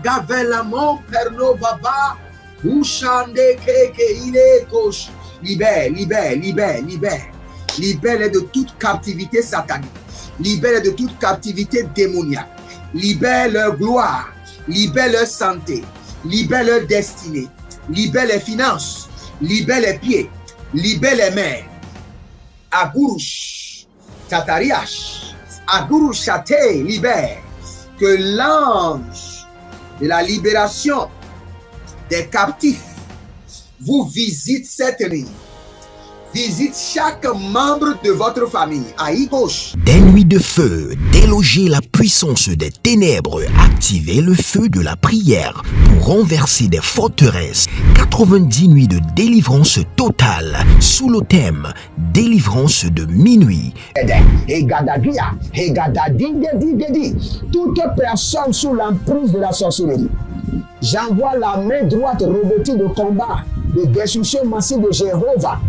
Gavelamo pernovava. Ushande keke ile kosh. Libère, libère, libère, libère. Libère de toute captivité satanique. Libère de toute captivité démoniaque. Libère leur gloire. Libère leur santé. Libère leur destinée. Libère les finances. Libère les pieds. Libère les mains. Agurush. Tatariash. Agurush Chate. Libère. Que l'ange de la libération des captifs vous visite cette nuit. Visite chaque membre de votre famille. Aïe gauche. Des nuits de feu, déloger la puissance des ténèbres, activer le feu de la prière pour renverser des forteresses. 90 nuits de délivrance totale sous le thème délivrance de minuit. Toute personne sous l'emprise de la sorcellerie, j'envoie la main droite revêtue de combat, de destruction massive de Jéhovah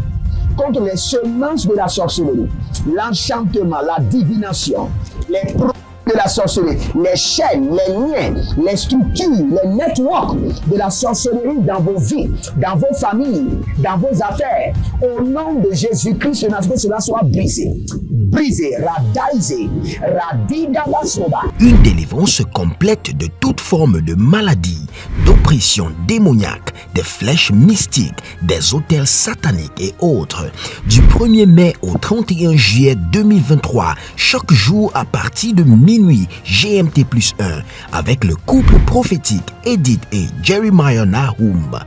contre les semences de la sorcellerie, l'enchantement, la divination, les produits de la sorcellerie, les chaînes, les liens, les structures, les networks de la sorcellerie dans vos vies, dans vos familles, dans vos affaires. Au nom de Jésus-Christ, que cela soit brisé. Brisé, radaisé, radidabasoba. Une délivrance complète de toute forme de maladie, d'oppression démoniaque, des flèches mystiques, des hôtels sataniques et autres. Du 1er mai au 31 juillet 2023, chaque jour à partir de minuit GMT+1, avec le couple prophétique Edith et Jeremiah Nahum.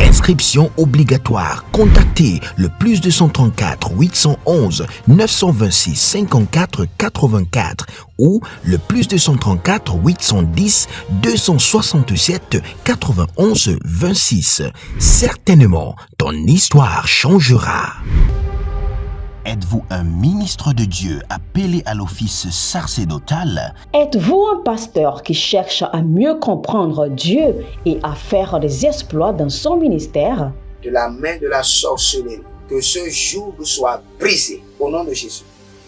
Inscription obligatoire. Contactez le +234 811 926 54 84 ou le +234 810 267 91 26. Certainement, ton histoire changera. Êtes-vous un ministre de Dieu appelé à l'office sacerdotal? Êtes-vous un pasteur qui cherche à mieux comprendre Dieu et à faire des exploits dans son ministère? De la main de la sorcellerie, que ce joug soit brisé au nom de Jésus.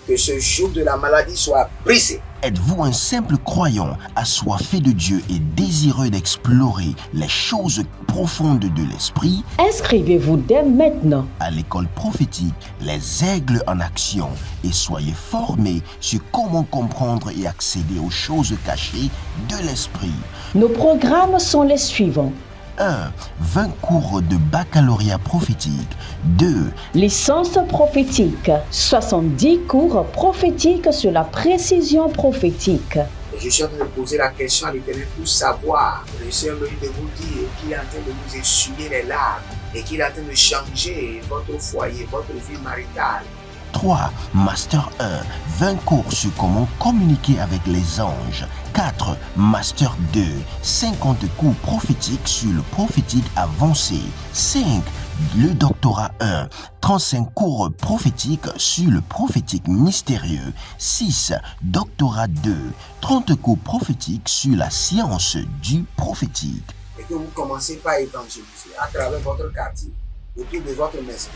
Que ce joug de la maladie soit brisé. Êtes-vous un simple croyant assoiffé de Dieu et désireux d'explorer les choses profondes de l'esprit? Inscrivez-vous dès maintenant À l'école prophétique Les Aigles en Action et soyez formés sur comment comprendre et accéder aux choses cachées de l'esprit. Nos programmes sont les suivants. 1. 20 cours de baccalauréat prophétique. 2. Licence prophétique. 70 cours prophétiques sur la précision prophétique. Je suis en train de poser la question à l'Éternel pour savoir. Le Seigneur me dit de vous dire qu'il est en train de vous essuyer les larmes et qu'il est en train de changer votre foyer, votre vie maritale. 3. Master 1. 20 cours sur comment communiquer avec les anges. 4. Master 2. 50 cours prophétiques sur le prophétique avancé. 5. Le doctorat 1. 35 cours prophétiques sur le prophétique mystérieux. 6. Doctorat 2. 30 cours prophétiques sur la science du prophétique. Et que vous commencez par évangéliser à travers votre quartier, autour de votre maison,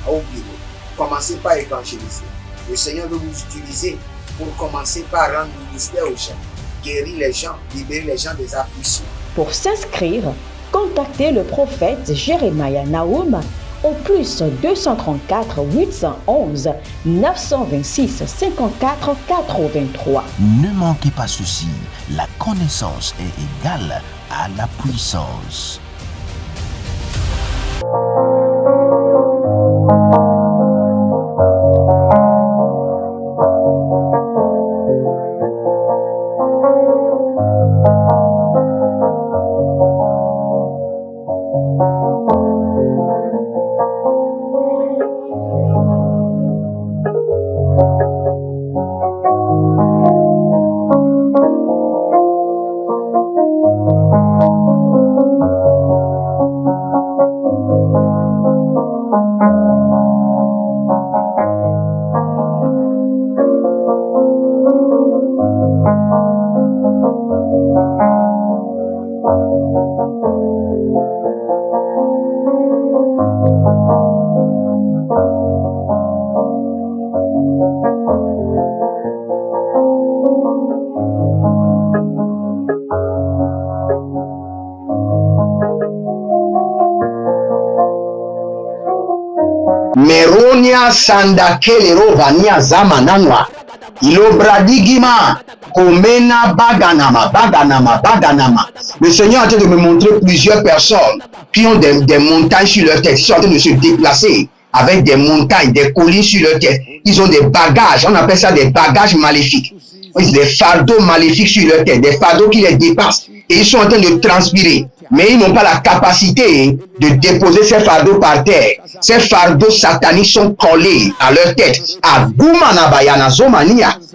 au bureau. Commencez par évangéliser. Le Seigneur veut vous utiliser pour commencer par rendre ministère aux gens, guérir les gens, libérer les gens des afflictions. Pour s'inscrire, contactez le prophète Jeremiah Nahum au +234 811 926 54 83. Ne manquez pas ceci, la connaissance est égale à la puissance. Onia Sandakele Vania Zamananwa. Ilobradigima. Komena Baganama. Le Seigneur est en train de me montrer plusieurs personnes qui ont des montagnes sur leur tête. Ils sont en train de se déplacer avec des montagnes, des collines sur leur tête. Ils ont des bagages, on appelle ça des bagages maléfiques. Des fardeaux maléfiques sur leur tête, des fardeaux qui les dépassent. Et ils sont en train de transpirer. Mais ils n'ont pas la capacité de déposer ces fardeaux par terre. Ces fardeaux sataniques sont collés à leur tête.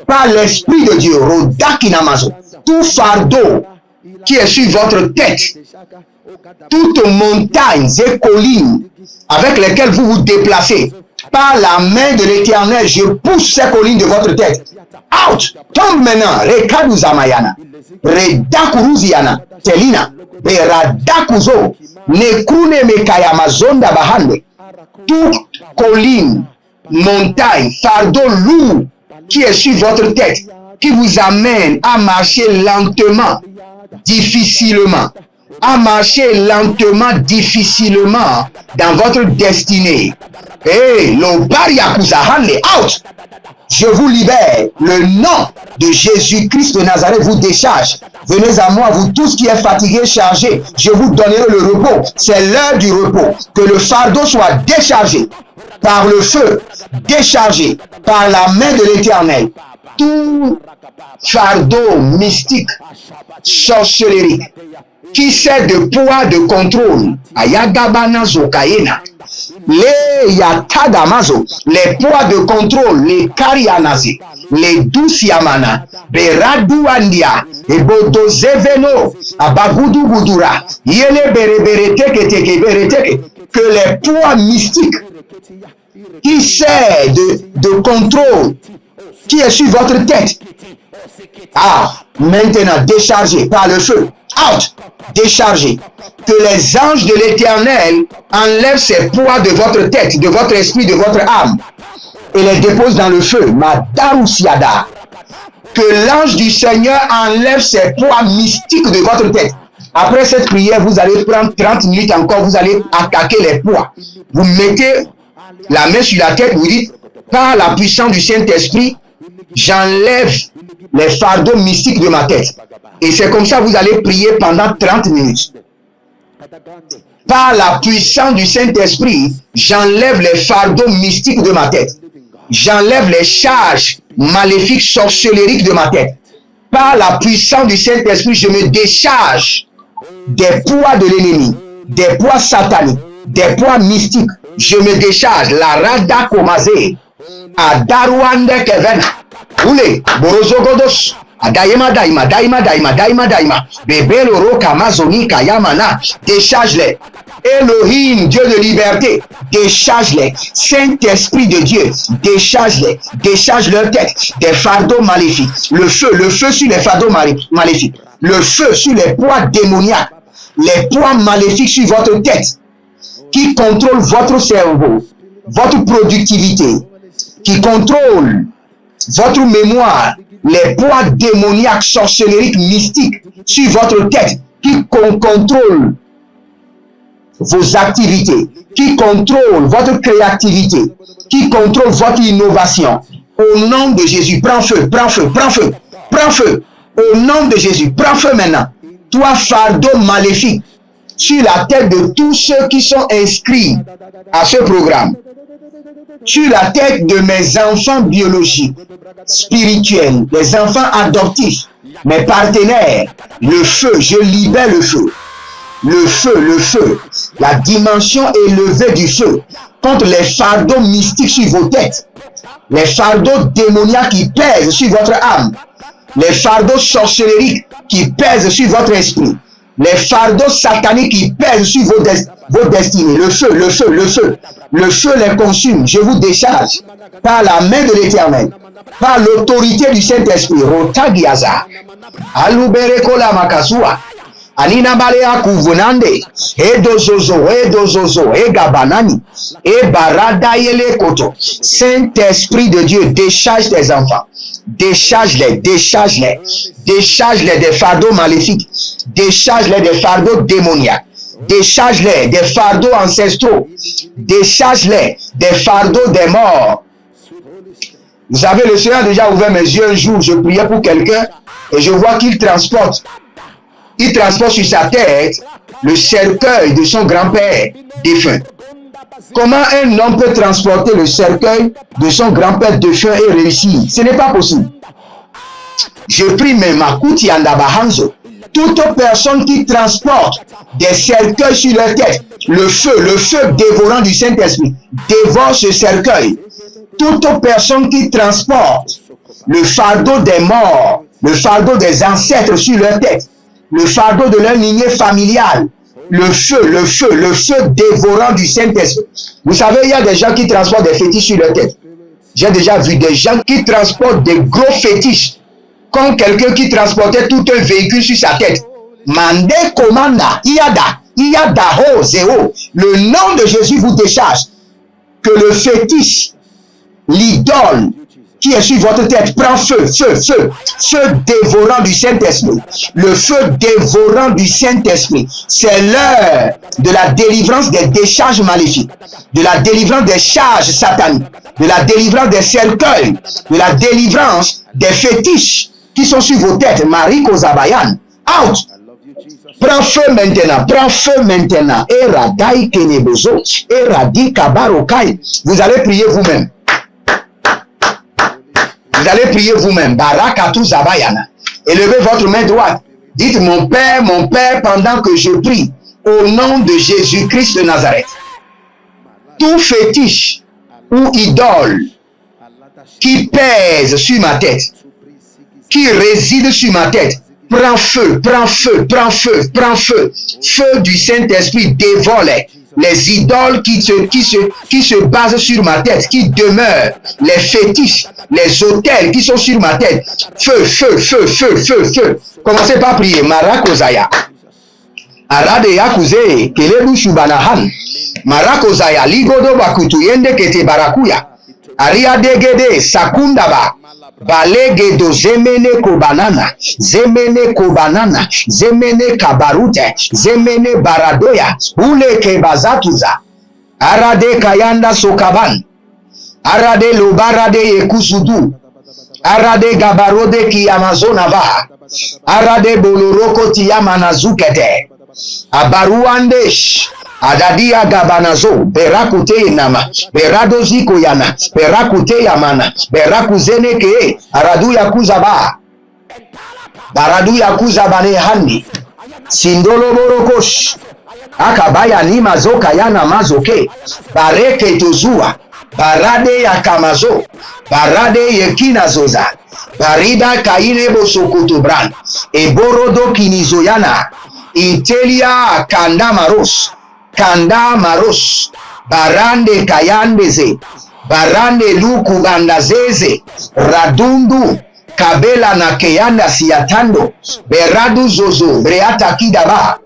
Par l'Esprit de Dieu, Rodakinamazo. Tout fardeau qui est sur votre tête, toutes montagnes et collines avec lesquelles vous vous déplacez, par la main de l'Éternel, je pousse ces collines de votre tête. Out! Tombe maintenant. Rekaduzamayana. Redakuruziana. Telina. Beradakuzo. Nekune mekayamazonda bahande. Toute colline, montagne, fardeau lourd qui est sur votre tête, qui vous amène à marcher lentement, difficilement, dans votre destinée. Hey, out! Je vous libère. Le nom de Jésus-Christ de Nazareth vous décharge. Venez à moi, vous tous qui êtes fatigués, chargés. Je vous donnerai le repos. C'est l'heure du repos. Que le fardeau soit déchargé par le feu, déchargé par la main de l'Éternel. Tout fardeau mystique, sorcellerie, qui sert de poids de contrôle, Ayagabana Zokaena, les Yatagamazo, les poids de contrôle, les Karianaze, les Dousiamana, les Radouandia, les Bodozeveno, Abagudu Gudura, Yele Berebereteke, que les poids mystiques qui servent de contrôle, qui est sur votre tête, maintenant déchargé par le feu. Out! Déchargé. Que les anges de l'Éternel enlèvent ces poids de votre tête, de votre esprit, de votre âme et les déposent dans le feu. Madarousiada. Que l'ange du Seigneur enlève ces poids mystiques de votre tête. Après cette prière, vous allez prendre 30 minutes encore, vous allez attaquer les poids. Vous mettez la main sur la tête, vous dites, par la puissance du Saint-Esprit, j'enlève les fardeaux mystiques de ma tête. Et c'est comme ça que vous allez prier pendant 30 minutes. Par la puissance du Saint-Esprit, j'enlève les fardeaux mystiques de ma tête. J'enlève les charges maléfiques, sorcelleriques de ma tête. Par la puissance du Saint-Esprit, je me décharge des poids de l'ennemi, des poids sataniques, des poids mystiques. Je me décharge. La Rada Komazé, Adarouande Kevena, Oule, Borozogodos, Adaima Daima, Bébé Loro Kamazoni Kayamana, décharge-les. Elohim, Dieu de liberté, décharge-les. Saint-Esprit de Dieu, décharge-les. Décharge leur tête des fardeaux maléfiques. Le feu sur les fardeaux maléfiques. Le feu sur les poids démoniaques. Les poids maléfiques sur votre tête qui contrôlent votre cerveau, votre productivité, qui contrôlent votre mémoire, les poids démoniaques, sorcelleriques, mystiques sur votre tête, qui contrôlent vos activités, qui contrôlent votre créativité, qui contrôlent votre innovation. Au nom de Jésus, prends feu, prends feu, prends feu, prends feu. Au nom de Jésus, prends feu maintenant. Toi, fardeau maléfique, sur la tête de tous ceux qui sont inscrits à ce programme, sur la tête de mes enfants biologiques, spirituels, les enfants adoptifs, mes partenaires, le feu, je libère le feu. Le feu, la dimension élevée du feu contre les fardeaux mystiques sur vos têtes, les fardeaux démoniaques qui pèsent sur votre âme, les fardeaux sorcelleriques qui pèsent sur votre esprit, les fardeaux sataniques qui pèsent sur vos destinées. Le feu les consume. Je vous décharge par la main de l'Éternel, par l'autorité du Saint-Esprit. Rotagiaza, Aluberekola Makasua, Anina Balea Kuvunande, Edozozo, Egabanani, Ebarada Yelekoto. Saint-Esprit de Dieu, décharge tes enfants. Décharge-les des fardeaux maléfiques, décharge-les des fardeaux démoniaques, Décharge-les des fardeaux ancestraux. Décharge-les des fardeaux des morts. Vous savez, le Seigneur a déjà ouvert mes yeux un jour. Je priais pour quelqu'un et je vois qu'il transporte. Il transporte sur sa tête le cercueil de son grand-père défunt. Comment un homme peut transporter le cercueil de son grand-père défunt et réussir? Ce n'est pas possible. Je prie même à Koutiandabahanzo. Toute personne qui transporte des cercueils sur leur tête, le feu dévorant du Saint-Esprit, dévore ce cercueil. Toute personne qui transporte le fardeau des morts, le fardeau des ancêtres sur leur tête, le fardeau de leur lignée familiale, le feu dévorant du Saint-Esprit. Vous savez, il y a des gens qui transportent des fétiches sur leur tête. J'ai déjà vu des gens qui transportent des gros fétiches, comme quelqu'un qui transportait tout un véhicule sur sa tête. Mande Komanda, Iyada Ho Zéo. Le nom de Jésus vous décharge. Que le fétiche, l'idole qui est sur votre tête, prend feu dévorant du Saint-Esprit. Le feu dévorant du Saint-Esprit. C'est l'heure de la délivrance des décharges maléfiques, de la délivrance des charges sataniques, de la délivrance des cercueils, de la délivrance des fétiches qui sont sur vos têtes. Mariko Zabayan, out! Prends feu maintenant. Eradai Kenebozo, Eradi Kabarokai. Vous allez prier vous-même. Vous allez prier vous-même. Barakatu Zabayana. Élevez votre main droite. Dites, mon Père, pendant que je prie, au nom de Jésus-Christ de Nazareth, tout fétiche ou idole qui pèse sur ma tête, qui réside sur ma tête, prends feu. Feu du Saint-Esprit, dévore-les. Les idoles qui se basent sur ma tête, qui demeurent, les fétiches, les autels qui sont sur ma tête. Feu. Commencez par prier. Marakozaya. Arade Yakuze, Kelebu Shubanahan. Marakozaya, Ligodo Bakutuyende Kete Barakuya. Aria Degede, Sakundaba. Balegedo zemene kobanana, zemene kabarute, zemene baradoya, ule kebazatuza, arade kayanda sokaban, arade lobarade yekusudu, arade gabarode ki amazonava, arade boloroko tiyamanazukete, abaruandesh, Adadia gabanazo, berakute nama, beradozi koyana, berakute yamana, berakuzene ke, aradu yakuzaba, baradu yakuzabane hani, sindolo borokosh, akabaya ni mazoka yana mazoke, bareke tozua, barade yakamazo, barade yekina zoza, barida kaine bosokotobran, eborodo kinizoyana, intelia kandamaros, Kanda maros, barande kayandeze, barande luku bandazeze, radundu, kabela na keyanda siyatando, beradu zozo, breata kidaba,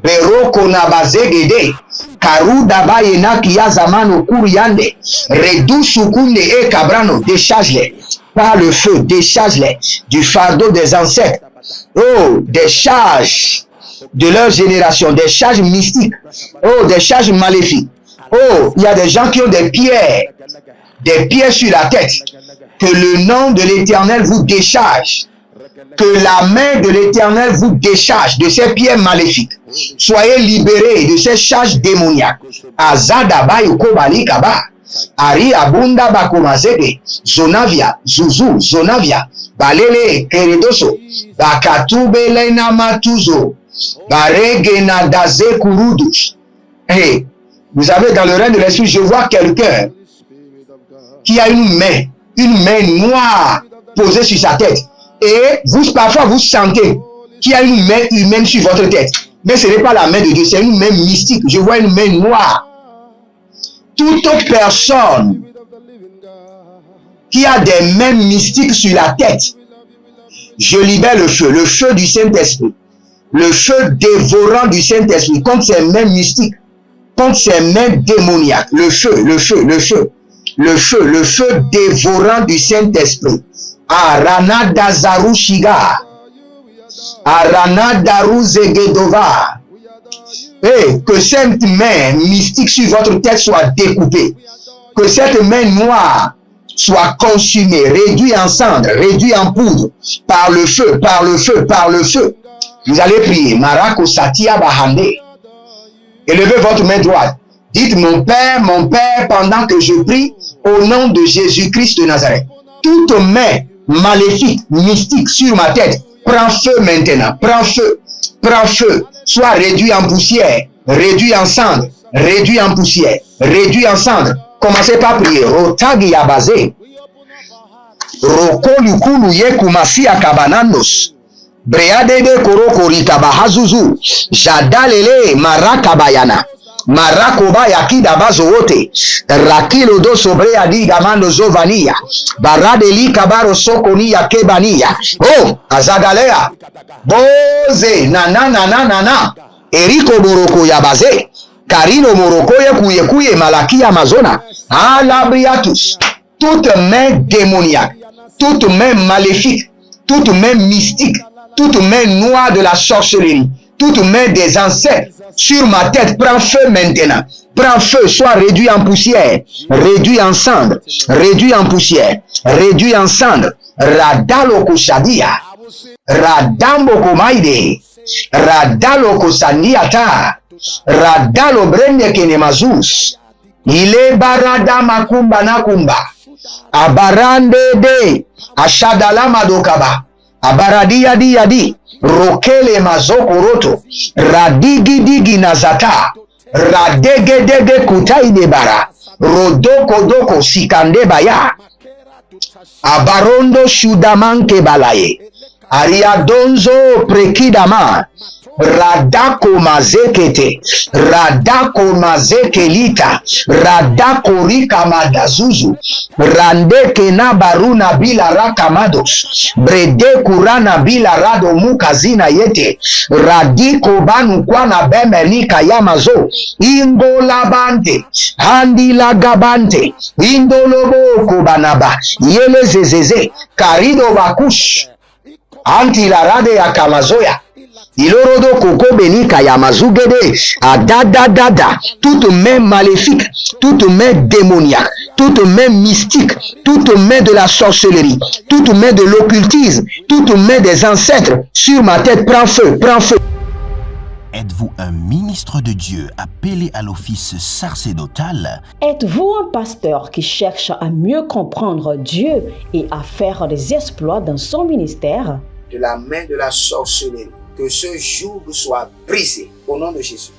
beroko na bazegede, karuda baye na kiyazamano kuriyande, redu sukunde e kabrano, décharge-les, par le feu, décharge-les, du fardeau des ancêtres, oh, des charges de leur génération, des charges mystiques, oh, des charges maléfiques. Oh, il y a des gens qui ont des pierres sur la tête. Que le nom de l'Éternel vous décharge. Que la main de l'Éternel vous décharge de ces pierres maléfiques. Soyez libérés de ces charges démoniaques. Azadaba yukobali kaba. Ari abunda bakomazebe. Zonavia, Zuzu, Zonavia. Balele, Keredoso. Bakatubele namatuzo. Baregena daze kurudus. Hey, vous savez, dans le règne de l'esprit, je vois quelqu'un qui a une main noire posée sur sa tête. Et vous, parfois, vous sentez qu'il y a une main humaine sur votre tête. Mais ce n'est pas la main de Dieu, c'est une main mystique. Je vois une main noire. Toute personne qui a des mains mystiques sur la tête, je libère le feu du Saint-Esprit. Le feu dévorant du Saint-Esprit contre ces mains mystiques, contre ces mains démoniaques. Le feu dévorant du Saint-Esprit. Arana Dazaru Shiga, Arana Daru Zegedova, Et que cette main mystique sur votre tête soit découpée. Que cette main noire soit consumée, réduite en cendres, réduite en poudre, par le feu, par le feu, par le feu. Vous allez prier. Marako Satia Bahande. Élevez votre main droite. Dites, mon Père, pendant que je prie, au nom de Jésus-Christ de Nazareth, toute main maléfique, mystique sur ma tête, prends feu maintenant, prends feu, soit réduit en poussière, réduit en cendres, réduit en poussière, réduit en cendres. Commencez par prier. Rotagi Yabaze. Rokolu Yekumasi Akabanandos. Breadede Korokorita Bahazuzu. Jadalele Marakabayana. Marakoba Yakida Bazowote. Rakilo do Sobreadi Gamando Zovania. Baradeli Kabaro Sokoni Yakebania. Oh, Azagalea. Boze Nana. Eriko Boroko Yabaze. Karino Morokoye Kuye Malaki Amazona. Alabriatus. Toute main démoniaque, toute main maléfique, toute main mystique, toute main noire de la sorcellerie, toute main des ancêtres sur ma tête, prends feu maintenant. Prends feu, soit réduit en poussière, réduit en cendres, réduit en poussière, réduit en cendres. Radalo Kushadia, Radambo Komaide, Radalo Kusandiata, Radalo Brende Kenemazus, Ile Barada Makumba Nakumba, Abarande de, Ashadala Madokaba, Abaradia Diadi, Rokele Mazokoroto, Radigi Nazata, Radege Kutai de Bara, Rodoko Sikande Baya, Abarondo Shudamanke Balaye, Ariadonzo Prekidama, Radako Mazekete, Radako Mazekelita, Radako Rika Madazuzu, Randeke Nabaruna Bila Rakamados, Brede Kurana Bila Rado Mukazina Yete, Radiko Banu Kwana Bemelika Yamazo, Ingolabante, Handila Gabante, Indolobo Kubanaba, Yele Zezeze, Karido Bakush, Anti la Rade ya Kamazoya, Ilorodo Koko Benika Yamazugede, Adadadada, toute main maléfique, toute main démoniaque, toute main mystique, toute main de la sorcellerie, toute main de l'occultisme, toute main des ancêtres sur ma tête, prends feu, prends feu. Êtes-vous un ministre de Dieu appelé à l'office sacerdotal? Êtes-vous un pasteur qui cherche à mieux comprendre Dieu et à faire des exploits dans son ministère? De la main de la sorcellerie, que ce joug soit brisé au nom de Jésus.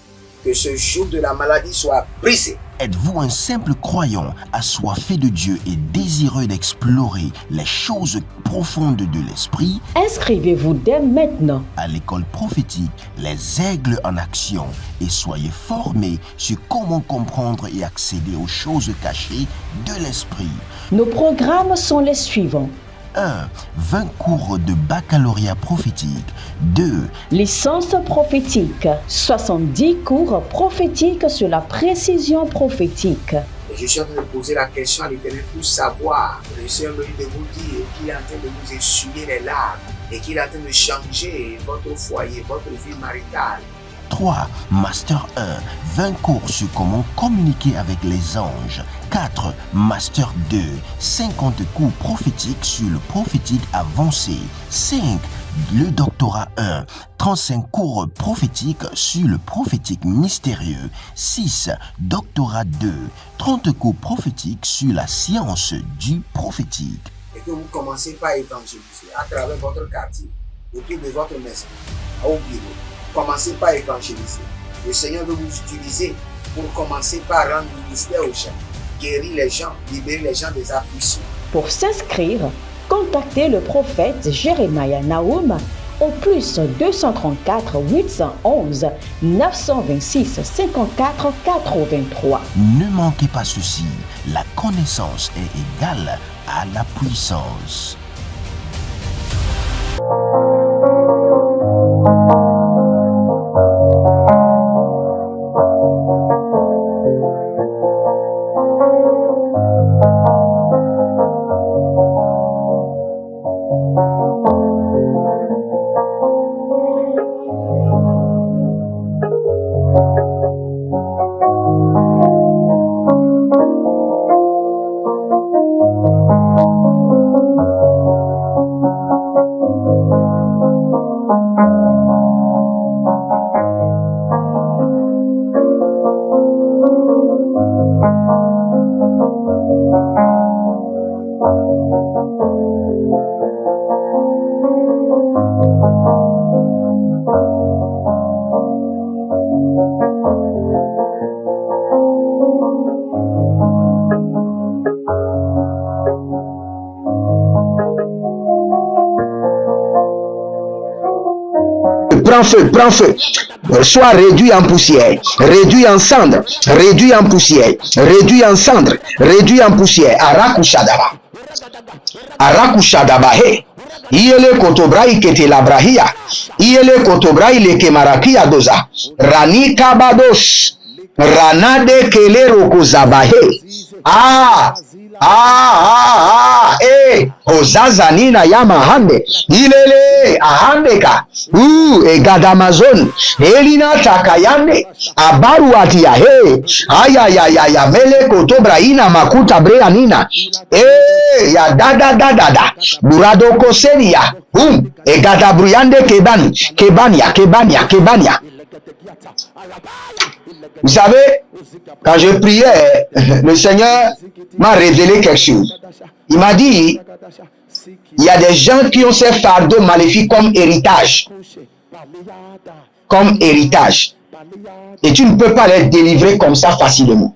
Que ce joug de la maladie soit brisé. Êtes-vous un simple croyant assoiffé de Dieu et désireux d'explorer les choses profondes de l'esprit? Inscrivez-vous dès maintenant À l'école prophétique Les Aigles en Action et soyez formés sur comment comprendre et accéder aux choses cachées de l'esprit. Nos programmes sont les suivants. 1. 20 cours de baccalauréat prophétique. 2. Licence prophétique. 70 cours prophétiques sur la précision prophétique. Et je suis en train de poser la question à l'Éternel pour savoir. Je suis en train de vous dire qu'il est en train de vous essuyer les larmes et qu'il est en train de changer votre foyer, votre vie maritale. 3. Master 1. 20 cours sur comment communiquer avec les anges. 4. Master 2. 50 cours prophétiques sur le prophétique avancé. 5. Le doctorat 1. 35 cours prophétiques sur le prophétique mystérieux. 6. Doctorat 2. 30 cours prophétiques sur la science du prophétique. Et que vous commencez par évangéliser à travers votre quartier, autour de votre maison, au bureau. Commencez par évangéliser. Le Seigneur veut vous utiliser pour commencer par rendre ministère aux gens, guérir les gens, libérer les gens des afflictions. Pour s'inscrire, contactez le prophète Jérémia Naoum au plus 234 811 926 54 83. Ne manquez pas ceci, la connaissance est égale à la puissance. prends feu, prends feu. Sois réduit en poussière, réduit en cendre, réduit en poussière, réduit en cendre, réduit en poussière. Arakushadaba. Arakushadaba he. Iele kotobrai kete labrahia. Iele kotobrai le kemarakia doza. Rani kabados. Ranade kele rokozabahe. Ozazanina yamahande. Ilele ahandeka. Egadamazon. Elina takayande. Abaruatia he. Ayayayaya mele kotobraina makuta breanina. Ya dada. Burado kosenia. Egadabruyande kebania. Vous savez, quand je priais, le Seigneur m'a révélé quelque chose. Il m'a dit, il y a des gens qui ont ces fardeaux maléfiques comme héritage. Comme héritage. Et tu ne peux pas les délivrer comme ça facilement.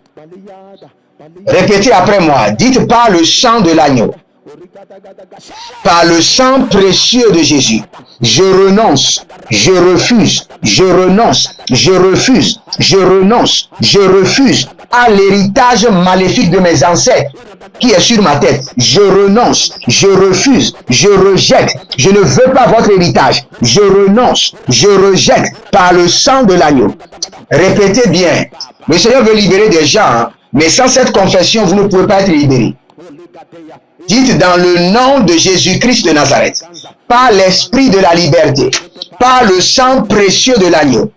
Répétez après moi. Dites par le sang de l'agneau. Par le sang précieux de Jésus, je renonce, je refuse, je renonce, je refuse, je renonce, je refuse à l'héritage maléfique de mes ancêtres qui est sur ma tête. Je renonce, je refuse, je rejette, je ne veux pas votre héritage. Je renonce, je rejette par le sang de l'agneau. Répétez bien, le Seigneur veut libérer des gens, mais sans cette confession, vous ne pouvez pas être libéré. Dites dans le nom de Jésus-Christ de Nazareth, par l'esprit de la liberté, par le sang précieux de l'agneau,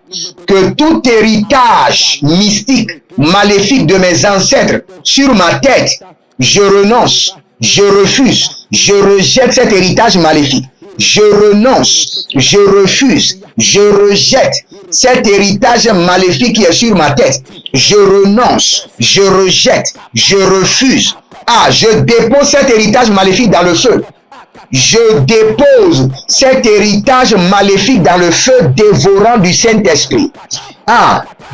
que tout héritage mystique, maléfique de mes ancêtres sur ma tête, je renonce, je refuse, je rejette cet héritage maléfique. Je renonce, je refuse, je rejette cet héritage maléfique qui est sur ma tête. Je renonce, je rejette, je refuse. Je dépose cet héritage maléfique dans le feu. Je dépose cet héritage maléfique dans le feu dévorant du Saint-Esprit.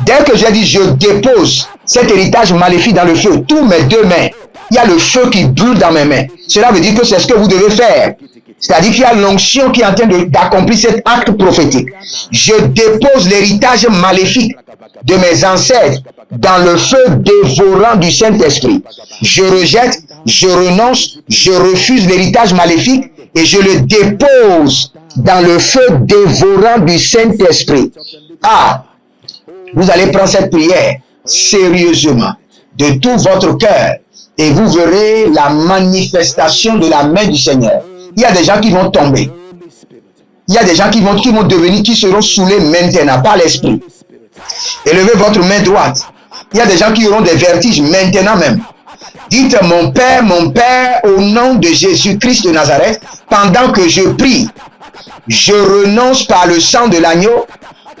Dès que j'ai dit je dépose cet héritage maléfique dans le feu, tous mes deux mains, il y a le feu qui brûle dans mes mains. Cela veut dire que c'est ce que vous devez faire. C'est-à-dire qu'il y a l'onction qui est en train d'accomplir cet acte prophétique. Je dépose l'héritage maléfique de mes ancêtres dans le feu dévorant du Saint-Esprit. Je rejette, je renonce, je refuse l'héritage maléfique et je le dépose dans le feu dévorant du Saint-Esprit. Vous allez prendre cette prière sérieusement, de tout votre cœur, et vous verrez la manifestation de la main du Seigneur. Il y a des gens qui vont tomber. Il y a des gens qui vont devenir, qui seront saoulés maintenant par l'esprit. Élevez votre main droite. Il y a des gens qui auront des vertiges maintenant même. Dites mon Père, au nom de Jésus-Christ de Nazareth, pendant que je prie, je renonce par le sang de l'agneau,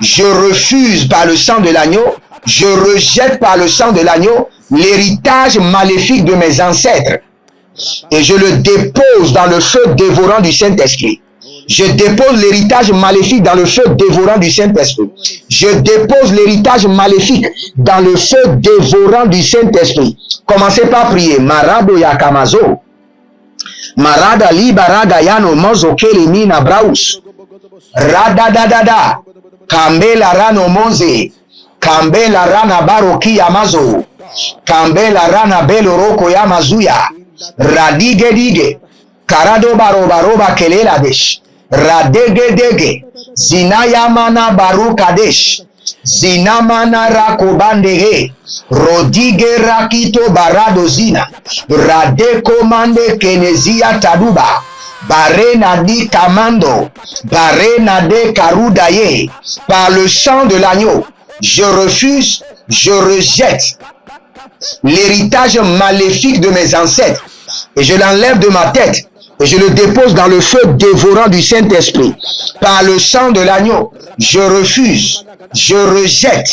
je refuse par le sang de l'agneau, je rejette par le sang de l'agneau l'héritage maléfique de mes ancêtres et je le dépose dans le feu dévorant du Saint-Esprit. Je dépose l'héritage maléfique dans le feu dévorant du Saint-Esprit. Je dépose l'héritage maléfique dans le feu dévorant du Saint-Esprit. Commencez par prier. Marado yakamazo. Marada libaraga yano mozo kelimina braus. Radadadada. Kambela rano monze. Kambela rana baroki yamazo. Kambela rana beloroko yamazuya. Radige. Karado baroba kelela desh. Radegedege, Zinayamana Baru Kadesh, Zinamana Rakobandege, Rodige Rakito Barado Zina, Radeko Mande Kenezia Taduba, Barena di Kamando, Barena de Karudaye, par le sang de l'agneau, je refuse, je rejette l'héritage maléfique de mes ancêtres et je l'enlève de ma tête. Et je le dépose dans le feu dévorant du Saint-Esprit. Par le sang de l'agneau, je refuse, je rejette,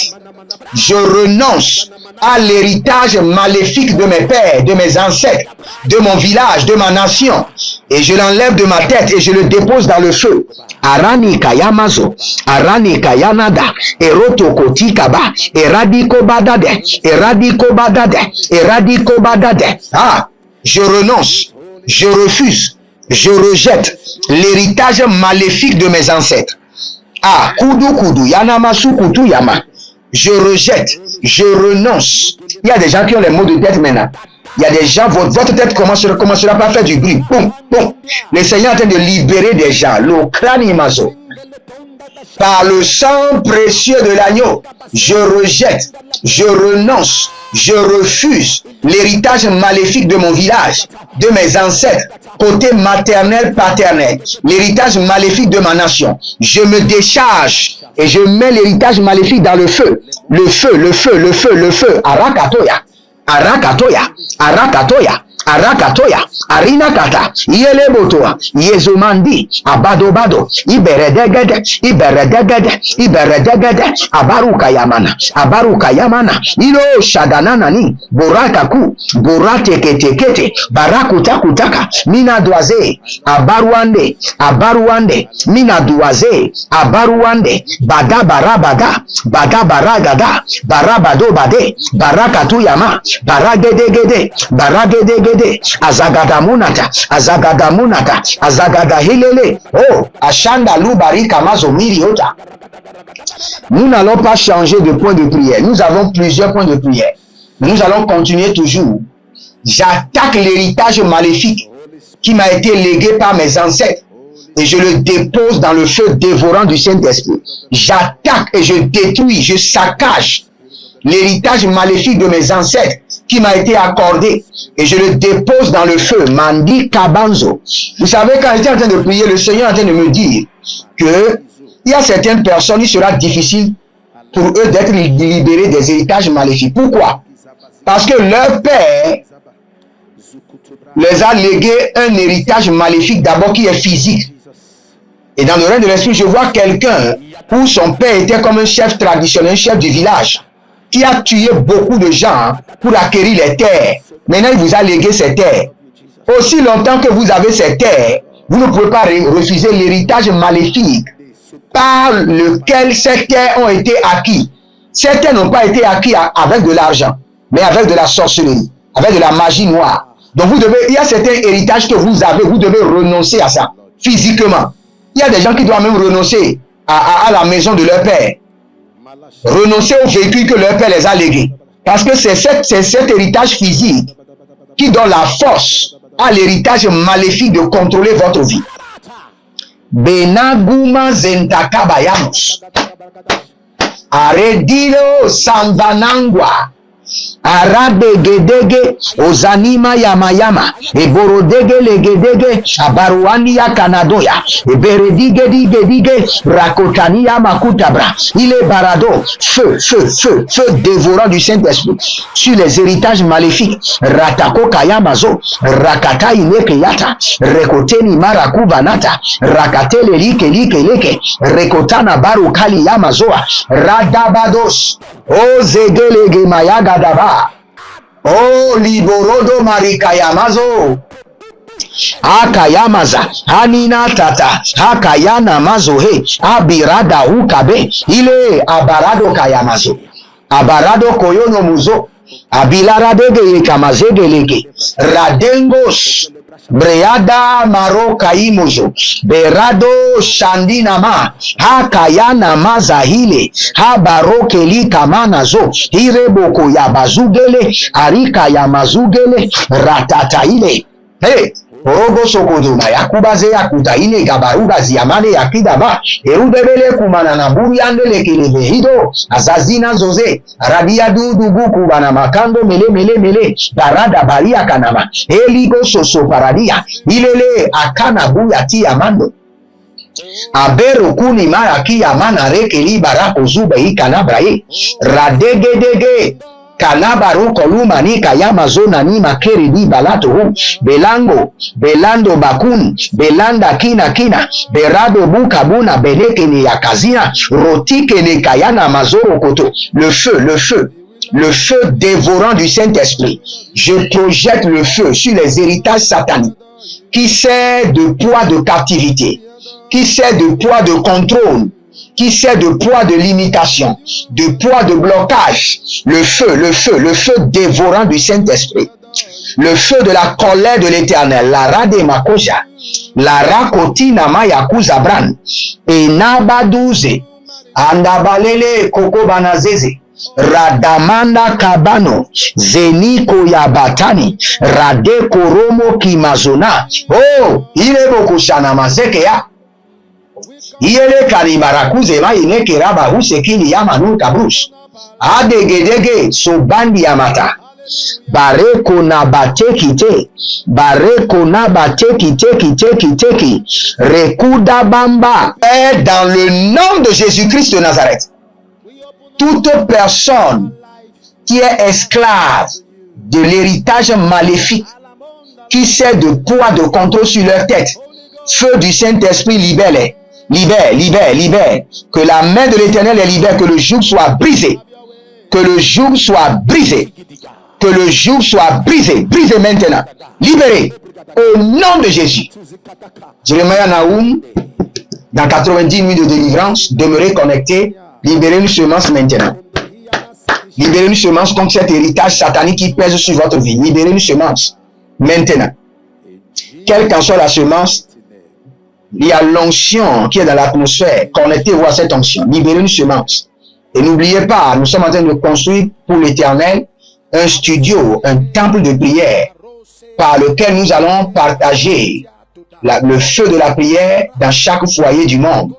je renonce à l'héritage maléfique de mes pères, de mes ancêtres, de mon village, de ma nation. Et je l'enlève de ma tête et je le dépose dans le feu. Arani kayamazo, arani kayanada, erotoko tikaba, eradiko badade, eradiko badade, eradiko badade. Je renonce. Je refuse, je rejette l'héritage maléfique de mes ancêtres Ah, kudu kudu, yanamasu kutu yama. Je rejette, je renonce. Il y a des gens qui ont les mots de tête maintenant. Il y a des gens, votre tête commencera par faire du bruit. Boum, boum. Le Seigneur est en train de libérer des gens. Le crâne imazo. Par le sang précieux de l'agneau, je rejette, je renonce, je refuse l'héritage maléfique de mon village, de mes ancêtres, côté maternel, paternel, l'héritage maléfique de ma nation. Je me décharge et je mets l'héritage maléfique dans le feu. Le feu, le feu, le feu, le feu. Arakatoya, arakatoya, arakatoya. Arakatoya, Arinakata, Yelebotoa, Yezumandi, Abadobado, Iberedegede, Iberedegede, Iberedegede, Abarukayamana, Abarukayamana, Ilo Shadananani, Borakaku, Boratekete, Barakutakutaka, Mina Doise, Abaruande, Abaruande, Mina Doise, Abaruande, Badabarabada, Badabaragada, Barabado Bade, Barakatuyama, Baragedegede, Baragedegede, Azagadamunata, Azagadamunata, Azagadahilele. Oh, Ashanda Lubarika Mazomiriota. Nous n'allons pas changer de point de prière. Nous avons plusieurs points de prière. Mais nous allons continuer toujours. J'attaque l'héritage maléfique qui m'a été légué par mes ancêtres et je le dépose dans le feu dévorant du Saint-Esprit. J'attaque et je détruis, je saccage l'héritage maléfique de mes ancêtres qui m'a été accordé et je le dépose dans le feu. Mandi Kabanzo. Vous savez, quand j'étais en train de prier, le Seigneur est en train de me dire que il y a certaines personnes, il sera difficile pour eux d'être libérés des héritages maléfiques. Pourquoi? Parce que leur père les a légué un héritage maléfique d'abord qui est physique. Et dans le règne de l'esprit, je vois quelqu'un où son père était comme un chef traditionnel, un chef du village, qui a tué beaucoup de gens pour acquérir les terres. Maintenant, il vous a légué ces terres. Aussi longtemps que vous avez ces terres, vous ne pouvez pas refuser l'héritage maléfique par lequel ces terres ont été acquis. Ces terres n'ont pas été acquis avec de l'argent, mais avec de la sorcellerie, avec de la magie noire. Donc vous devez, il y a certains héritages que vous avez, vous devez renoncer à ça, physiquement. Il y a des gens qui doivent même renoncer à la maison de leur père. Renoncer au véhicule que leur père les a légués. Parce que c'est cet héritage physique qui donne la force à l'héritage maléfique de contrôler votre vie. Benaguma zentakabayamos. Aredilo sambanangwa. Aradegedege ozanima yamayama eborodege legedege abaruani ya kanadoya eberedige rakotani ya makutabra. Il est barado, feu dévorant du Saint-Esprit sur les héritages maléfiques. Ratako kayamazo rakata inekeyata rekoteni marakubanata rakatele like rekotana barukali yamazoa radabados ozegelege mayaga daba. Oh, liborodo marikayamazo. Akayamaza, Hanina tata, Akayana mazohe, Abirada ukabe, ile abarado kayamazo. Abarado koyono muzo, Abilaradege kamazegelege, Radengos, Breada maro kaimozo, Berado shandinama, Hakayana mazahile, Habarokeli kamanazo, Hireboko yabazugele, Arika yamazugele, Ratataile. Hey! Orogo sokoduma yakubaze yakuta ine gabaruga ziyamane yakidaba erudebele kumana na buru yandele kelebe hido azazina zoze aradia dudugu kubana makando mele barada baria kanama eligo soso paradia ilele akana buya tia mando abero kuni mara kia mana rekeli barako zube ikanabraye radegedege Kalabaro koluma ni kayama zona ni makeri di balato hu belando bakun belanda kina berado buka buna beleke ni yakazina rotike ni kayana mazoro koto. Le feu dévorant du Saint-Esprit. Je projette le feu sur les héritages sataniques qui sert de poids de captivité, qui sert de poids de contrôle, qui sert de poids de limitation, de poids de blocage. Le feu dévorant du Saint-Esprit. Le feu de la colère de l'Éternel, la rademakoja, la rakotina mayakuzabran, et nabadouze, andabalele kokobanazeze, radamanda kabano, zeniko yabatani, rade koromo kimazona. Oh, ilebokushana mazekeya. Iele kalimarakuze ma ineke raba usekini yamanu kabrush. Adegedege sobandi yamata. Bareko na bate kite, bareko na bate kite, rekuda bamba. Et dans le nom de Jésus-Christ de Nazareth, toute personne qui est esclave de l'héritage maléfique, qui sert de poids de contrôle sur leur tête, feu du Saint-Esprit, libère-les. Libère, libère, libère. Que la main de l'Éternel les libère, que le joug soit brisé. Que le joug soit brisé. Que le joug soit brisé. Brisé maintenant. Libéré. Au nom de Jésus. Jérémie Naoum, dans 90 minutes de délivrance, demeurez connecté. Libérez une semence maintenant. Libérez une semence contre cet héritage satanique qui pèse sur votre vie. Libérez une semence maintenant. Quelle qu'en soit la semence, il y a l'onction qui est dans l'atmosphère. Connectez-vous à cette onction. Libérez une semence. Et n'oubliez pas, nous sommes en train de construire pour l'Éternel un studio, un temple de prière par lequel nous allons partager le feu de la prière dans chaque foyer du monde.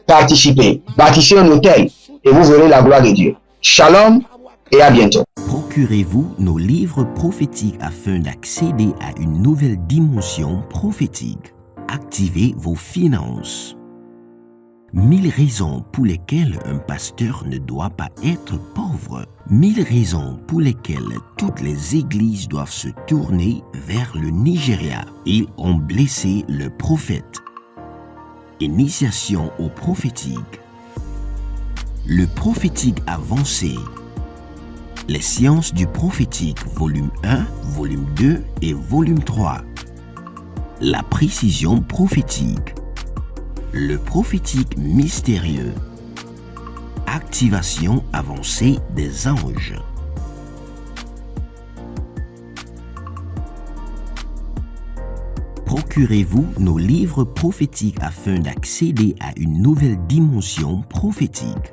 Participez, bâtissez un hôtel et vous verrez la gloire de Dieu. Shalom et à bientôt. Procurez-vous nos livres prophétiques afin d'accéder à une nouvelle dimension prophétique. Activez vos finances. 1000 raisons pour lesquelles un pasteur ne doit pas être pauvre. 1000 raisons pour lesquelles toutes les églises doivent se tourner vers le Nigeria. Ils ont blessé le prophète. Initiation au prophétique. Le prophétique avancé. Les sciences du prophétique, volume 1, volume 2 et volume 3. La précision prophétique. Le prophétique mystérieux. Activation avancée des anges. Procurez-vous nos livres prophétiques afin d'accéder à une nouvelle dimension prophétique.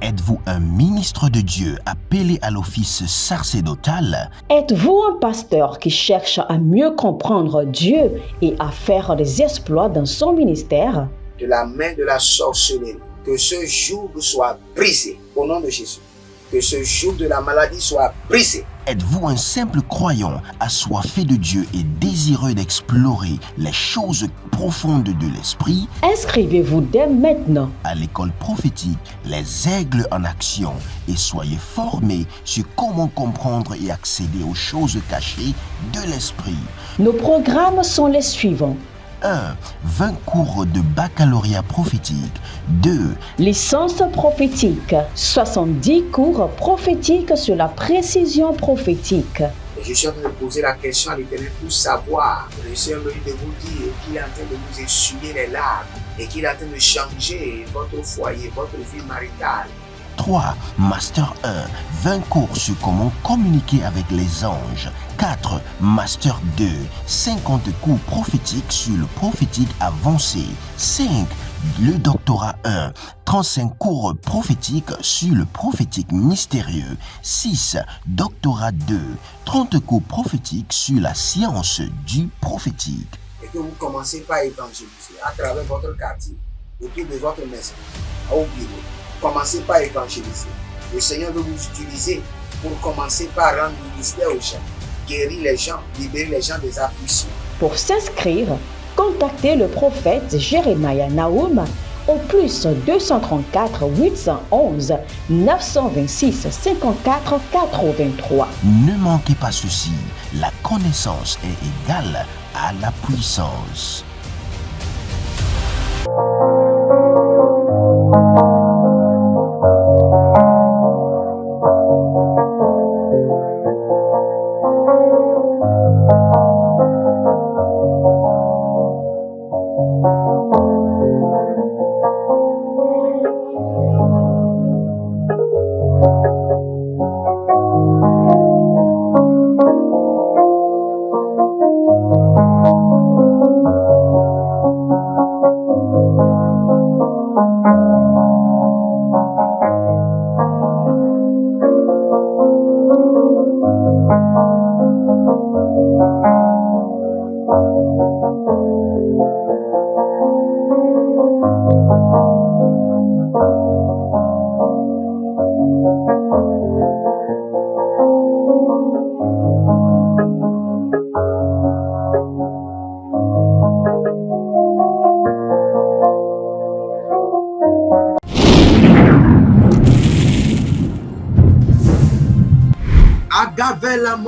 Êtes-vous un ministre de Dieu appelé à l'office sacerdotal? Êtes-vous un pasteur qui cherche à mieux comprendre Dieu et à faire des exploits dans son ministère? De la main de la sorcellerie, que ce joug soit brisé au nom de Jésus. Que ce joug de la maladie soit brisé. Êtes-vous un simple croyant assoiffé de Dieu et désireux d'explorer les choses profondes de l'esprit? Inscrivez-vous dès maintenant À l'école prophétique Les Aigles en Action et soyez formés sur comment comprendre et accéder aux choses cachées de l'esprit. Nos programmes sont les suivants. 1. 20 cours de baccalauréat prophétique. 2. Licence prophétique. 70 cours prophétiques sur la précision prophétique. Et je suis en train de poser la question à l'Éternel pour savoir. Le Seigneur me dit de vous dire qu'il est en train de vous essuyer les larmes et qu'il est en train de changer votre foyer, votre vie maritale. 3. Master 1. 20 cours sur comment communiquer avec les anges. 4. Master 2. 50 cours prophétiques sur le prophétique avancé. 5. Le doctorat 1. 35 cours prophétiques sur le prophétique mystérieux. 6. Doctorat 2. 30 cours prophétiques sur la science du prophétique. Et que vous commencez par évangéliser à travers votre quartier, autour de votre maison, au bureau. Commencez par évangéliser. Le Seigneur veut vous utiliser pour commencer par rendre ministère aux gens, guérir les gens, libérer les gens des afflictions. Pour s'inscrire, contactez le prophète Jérémie Naoum au plus 234 811 926 54 83. Ne manquez pas ceci, la connaissance est égale à la puissance.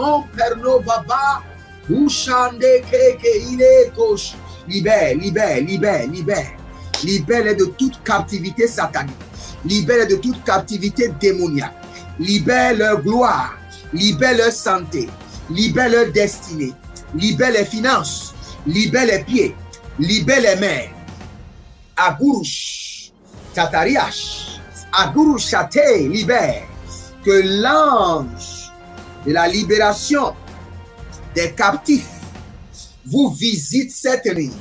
mon perno vava, ushande keke ile kosh. Libère, libère, libère, libère. Libère-les de toute captivité satanique. Libère-les de toute captivité démoniaque. Libère leur gloire. Libère leur santé. Libère leur destinée. Libère les finances. Libère les pieds. Libère les mains. Agurush. Tatariash. Agurush Chate. Libère. Que l'ange de la libération des captifs vous visite cette nuit.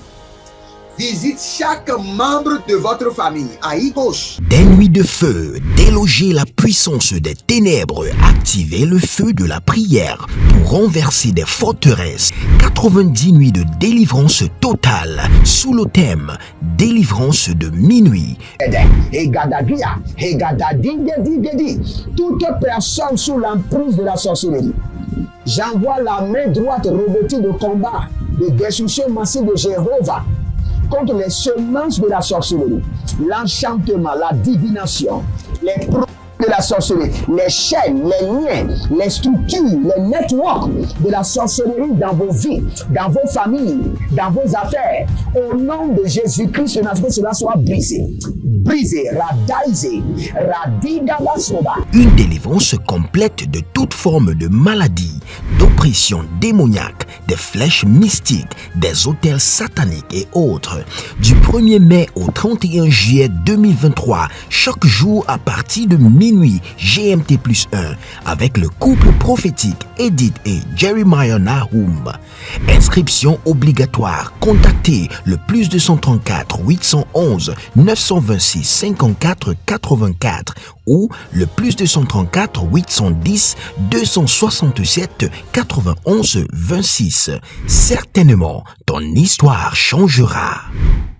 Visite chaque membre de votre famille. Aïe gauche. Des nuits de feu, déloger la puissance des ténèbres, activer le feu de la prière pour renverser des forteresses. 90 nuits de délivrance totale sous le thème délivrance de minuit. Toute personne sous l'emprise de la sorcellerie, j'envoie la main droite revêtue de combat, de destruction massive de Jéhovah contre les semences de la sorcellerie, l'enchantement, la divination, les produits de la sorcellerie, les chaînes, les liens, les structures, les networks de la sorcellerie dans vos vies, dans vos familles, dans vos affaires. Au nom de Jésus-Christ, que cela soit brisé. Brisé, radaisé, radigabasoba. Une délivrance complète de toute forme de maladie, d'oppression démoniaque, des flèches mystiques, des autels sataniques et autres. Du 1er mai au 31 juillet 2023, chaque jour à partir de minuit GMT+1, avec le couple prophétique Edith et Jeremiah Nahum. Inscription obligatoire. Contactez le +234 811 926 54 84 ou le +234 810 267 91 26. Certainement, ton histoire changera.